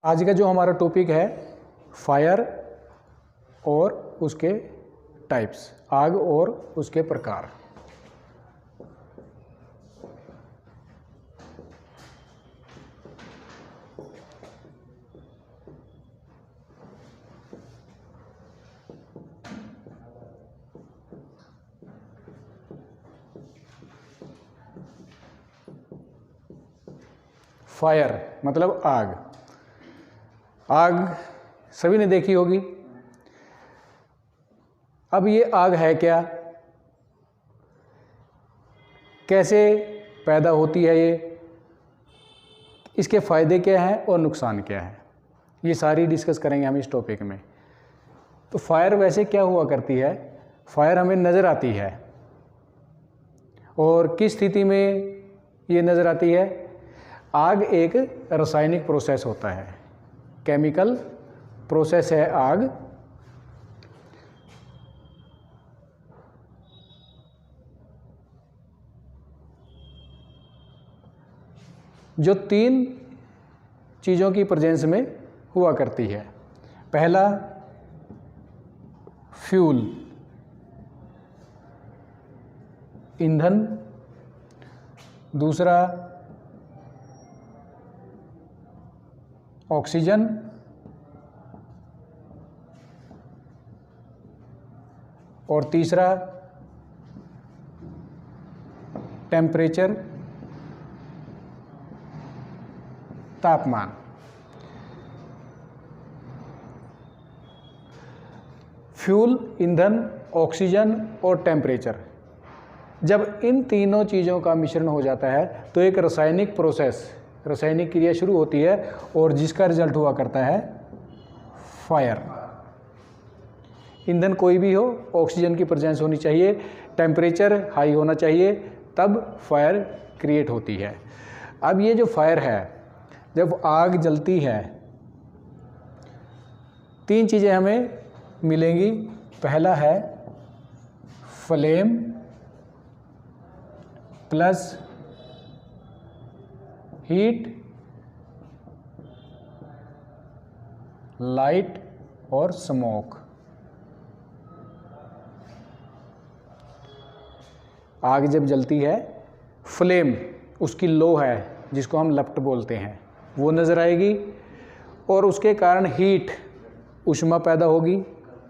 आज का जो हमारा टॉपिक है फायर और उसके टाइप्स, आग और उसके प्रकार। फायर मतलब आग। आग सभी ने देखी होगी। अब ये आग है क्या, कैसे पैदा होती है ये, इसके फ़ायदे क्या हैं और नुकसान क्या है, ये सारी डिस्कस करेंगे हम इस टॉपिक में। तो फायर वैसे क्या हुआ करती है, फायर हमें नज़र आती है और किस स्थिति में ये नज़र आती है। आग एक रासायनिक प्रोसेस होता है, केमिकल प्रोसेस है आग। जो तीन चीज़ों की प्रेजेंस में हुआ करती है। पहला फ्यूल, ईंधन। दूसरा ऑक्सीजन। और तीसरा टेम्परेचर, तापमान। फ्यूल, ईंधन, ऑक्सीजन और टेम्परेचर, जब इन तीनों चीज़ों का मिश्रण हो जाता है तो एक रासायनिक प्रोसेस, रासायनिक क्रिया शुरू होती है और जिसका रिजल्ट हुआ करता है फायर। ईंधन कोई भी हो, ऑक्सीजन की प्रेजेंस होनी चाहिए, टेम्परेचर हाई होना चाहिए, तब फायर क्रिएट होती है। अब ये जो फायर है, जब आग जलती है, तीन चीज़ें हमें मिलेंगी। पहला है फ्लेम प्लस हीट, लाइट और स्मोक। आग जब जलती है, फ्लेम उसकी लो है जिसको हम लपट बोलते हैं, वो नज़र आएगी और उसके कारण हीट, ऊष्मा पैदा होगी,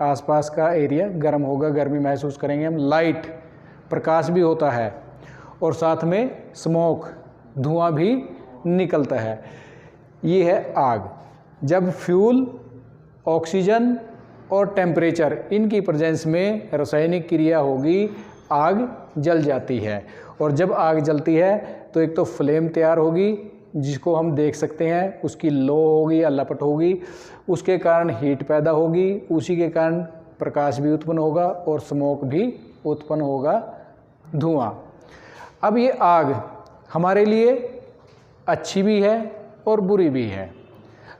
आसपास का एरिया गर्म होगा, गर्मी महसूस करेंगे हम। लाइट, प्रकाश भी होता है और साथ में स्मोक, धुआं भी निकलता है। ये है आग। जब फ्यूल, ऑक्सीजन और टेम्परेचर, इनकी प्रेजेंस में रासायनिक क्रिया होगी, आग जल जाती है। और जब आग जलती है तो एक तो फ्लेम तैयार होगी जिसको हम देख सकते हैं, उसकी लो होगी या लपट होगी, उसके कारण हीट पैदा होगी, उसी के कारण प्रकाश भी उत्पन्न होगा और स्मोक भी उत्पन्न होगा, धुआं। अब ये आग हमारे लिए अच्छी भी है और बुरी भी है।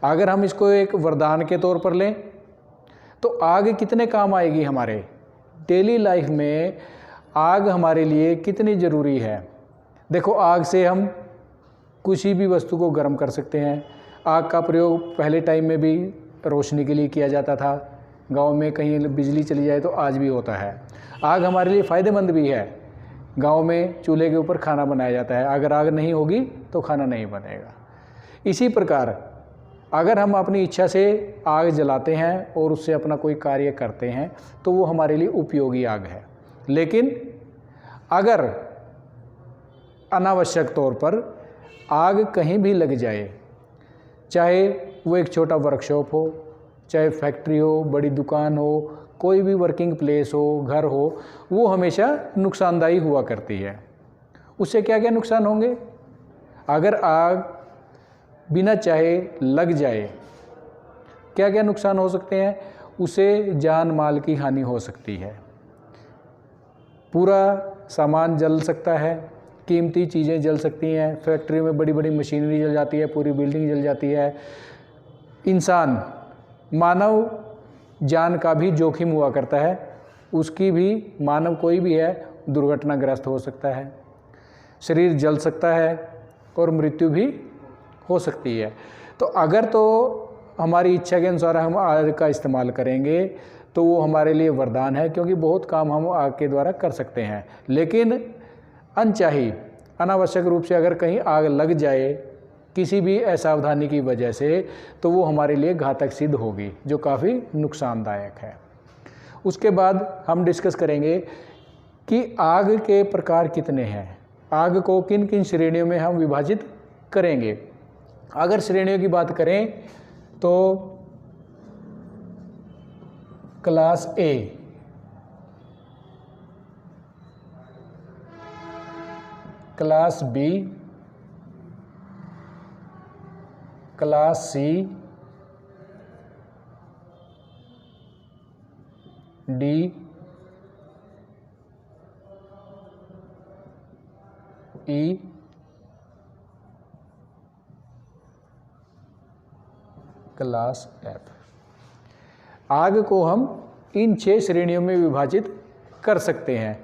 अगर हम इसको एक वरदान के तौर पर लें तो आग कितने काम आएगी हमारे डेली लाइफ में, आग हमारे लिए कितनी ज़रूरी है। देखो, आग से हम किसी भी वस्तु को गर्म कर सकते हैं। आग का प्रयोग पहले टाइम में भी रोशनी के लिए किया जाता था। गांव में कहीं बिजली चली जाए तो आज भी होता है। आग हमारे लिए फ़ायदेमंद भी है। गांव में चूल्हे के ऊपर खाना बनाया जाता है, अगर आग नहीं होगी तो खाना नहीं बनेगा। इसी प्रकार अगर हम अपनी इच्छा से आग जलाते हैं और उससे अपना कोई कार्य करते हैं तो वो हमारे लिए उपयोगी आग है। लेकिन अगर अनावश्यक तौर पर आग कहीं भी लग जाए, चाहे वो एक छोटा वर्कशॉप हो, चाहे फैक्ट्री हो, बड़ी दुकान हो, कोई भी वर्किंग प्लेस हो, घर हो, वो हमेशा नुकसानदायी हुआ करती है। उससे क्या क्या नुकसान होंगे? अगर आग बिना चाहे लग जाए, क्या क्या नुकसान हो सकते हैं? उसे जान माल की हानि हो सकती है, पूरा सामान जल सकता है, कीमती चीज़ें जल सकती हैं, फैक्ट्री में बड़ी बड़ी मशीनरी जल जाती है, पूरी बिल्डिंग जल जाती है। इंसान, मानव जान का भी जोखिम हुआ करता है, उसकी भी, मानव कोई भी है, दुर्घटनाग्रस्त हो सकता है, शरीर जल सकता है और मृत्यु भी हो सकती है। तो अगर तो हमारी इच्छा के अनुसार हम आग का इस्तेमाल करेंगे तो वो हमारे लिए वरदान है, क्योंकि बहुत काम हम आग के द्वारा कर सकते हैं। लेकिन अनचाही अनावश्यक रूप से अगर कहीं आग लग जाए किसी भी असावधानी की वजह से, तो वो हमारे लिए घातक सिद्ध होगी, जो काफ़ी नुकसानदायक है। उसके बाद हम डिस्कस करेंगे कि आग के प्रकार कितने हैं, आग को किन किन श्रेणियों में हम विभाजित करेंगे। अगर श्रेणियों की बात करें तो class A, class B, class C, D, E, class F. आग को हम इन 6 श्रेणियों में विभाजित कर सकते हैं।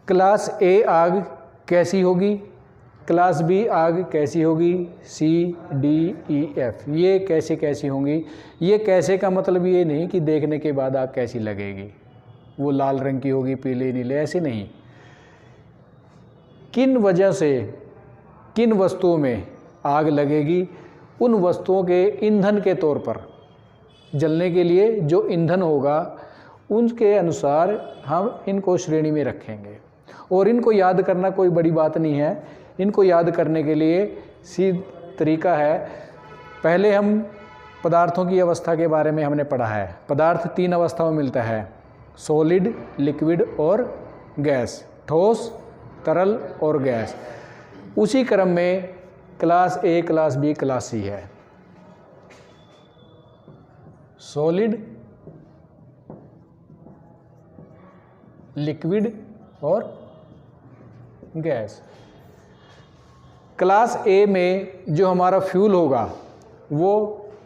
क्लास ए आग कैसी होगी, क्लास बी आग कैसी होगी, सी डी ई एफ ये कैसी होंगी। ये कैसे का मतलब ये नहीं कि देखने के बाद आग कैसी लगेगी, वो लाल रंग की होगी, पीले नीले, ऐसे नहीं। किन वजह से किन वस्तुओं में आग लगेगी, उन वस्तुओं के ईंधन के तौर पर जलने के लिए जो ईंधन होगा उनके अनुसार हम इनको श्रेणी में रखेंगे। और इनको याद करना कोई बड़ी बात नहीं है। इनको याद करने के लिए सीधा तरीका है। पहले हम पदार्थों की अवस्था के बारे में हमने पढ़ा है। पदार्थ 3 अवस्थाओं में मिलता है, सॉलिड, लिक्विड और गैस, ठोस, तरल और गैस। उसी क्रम में class A, class B, class C है। सॉलिड, लिक्विड और गैस। क्लास ए में जो हमारा फ्यूल होगा वो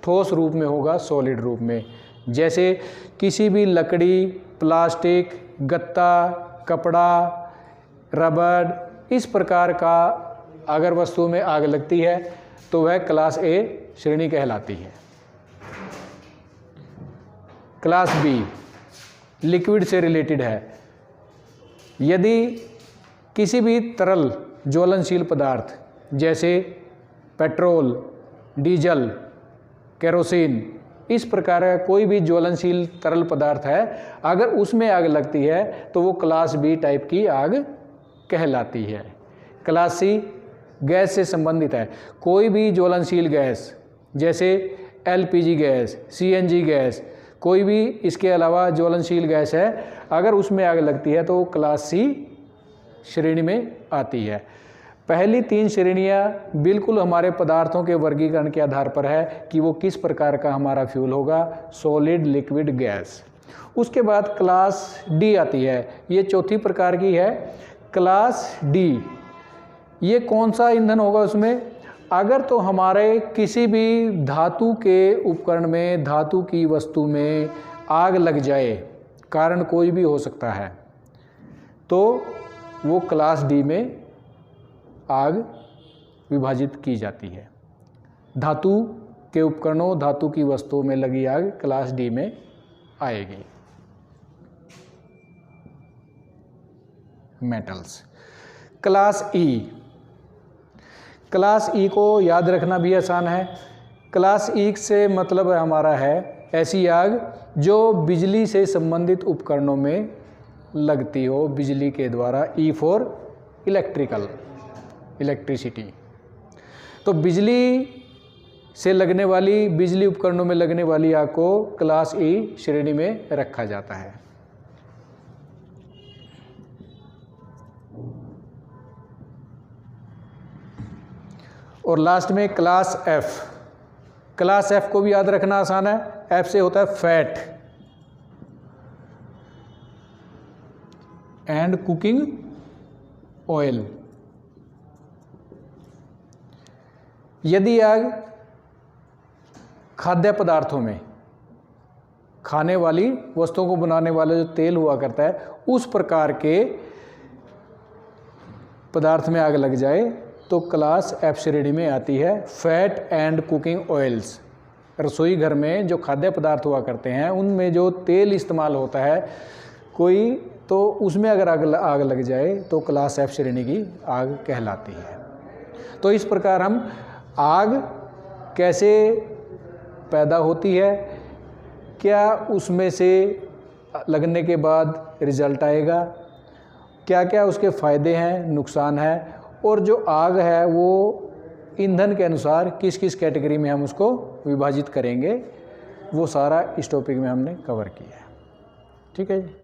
ठोस रूप में होगा, सॉलिड रूप में। जैसे किसी भी लकड़ी, प्लास्टिक, गत्ता, कपड़ा, रबड़, इस प्रकार का अगर वस्तु में आग लगती है तो वह क्लास ए श्रेणी कहलाती है। क्लास बी लिक्विड से रिलेटेड है। यदि किसी भी तरल ज्वलनशील पदार्थ जैसे पेट्रोल, डीजल, केरोसिन, इस प्रकार का कोई भी ज्वलनशील तरल पदार्थ है, अगर उसमें आग लगती है तो वो क्लास बी टाइप की आग कहलाती है। क्लास सी गैस से संबंधित है। कोई भी ज्वलनशील गैस जैसे एलपीजी गैस, सीएनजी गैस, कोई भी इसके अलावा ज्वलनशील गैस है, अगर उसमें आग लगती है तो वो क्लास सी श्रेणी में आती है। पहली 3 श्रेणियाँ बिल्कुल हमारे पदार्थों के वर्गीकरण के आधार पर है कि वो किस प्रकार का हमारा फ्यूल होगा, सॉलिड, लिक्विड, गैस। उसके बाद क्लास डी आती है। ये चौथी प्रकार की है। क्लास डी, ये कौन सा ईंधन होगा उसमें? अगर तो हमारे किसी भी धातु के उपकरण में, धातु की वस्तु में आग लग जाए, कारण कोई भी हो सकता है, तो वो क्लास डी में आग विभाजित की जाती है। धातु के उपकरणों, धातु की वस्तुओं में लगी आग क्लास डी में आएगी। मेटल्स। क्लास ई, क्लास ई को याद रखना भी आसान है। क्लास ई से मतलब हमारा है ऐसी आग जो बिजली से संबंधित उपकरणों में लगती हो, बिजली के द्वारा। E for electrical, electricity. तो बिजली से लगने वाली, बिजली उपकरणों में लगने वाली आग को क्लास ई श्रेणी में रखा जाता है। और लास्ट में क्लास एफ। क्लास एफ को भी याद रखना आसान है। एफ से होता है फैट एंड कुकिंग ऑयल। यदि आग खाद्य पदार्थों में, खाने वाली वस्तुओं को बनाने वाला जो तेल हुआ करता है, उस प्रकार के पदार्थ में आग लग जाए तो क्लास एफ श्रेणी में आती है फैट एंड कुकिंग ऑयल्स। रसोई घर में जो खाद्य पदार्थ हुआ करते हैं उनमें जो तेल इस्तेमाल होता है कोई, तो उसमें अगर आग लग जाए तो क्लास एफ श्रेणी की आग कहलाती है। तो इस प्रकार हम आग कैसे पैदा होती है, क्या उसमें से लगने के बाद रिजल्ट आएगा, क्या क्या उसके फ़ायदे हैं, नुकसान है, और जो आग है वो ईंधन के अनुसार किस किस कैटेगरी में हम उसको विभाजित करेंगे, वो सारा इस टॉपिक में हमने कवर किया है। ठीक है जी।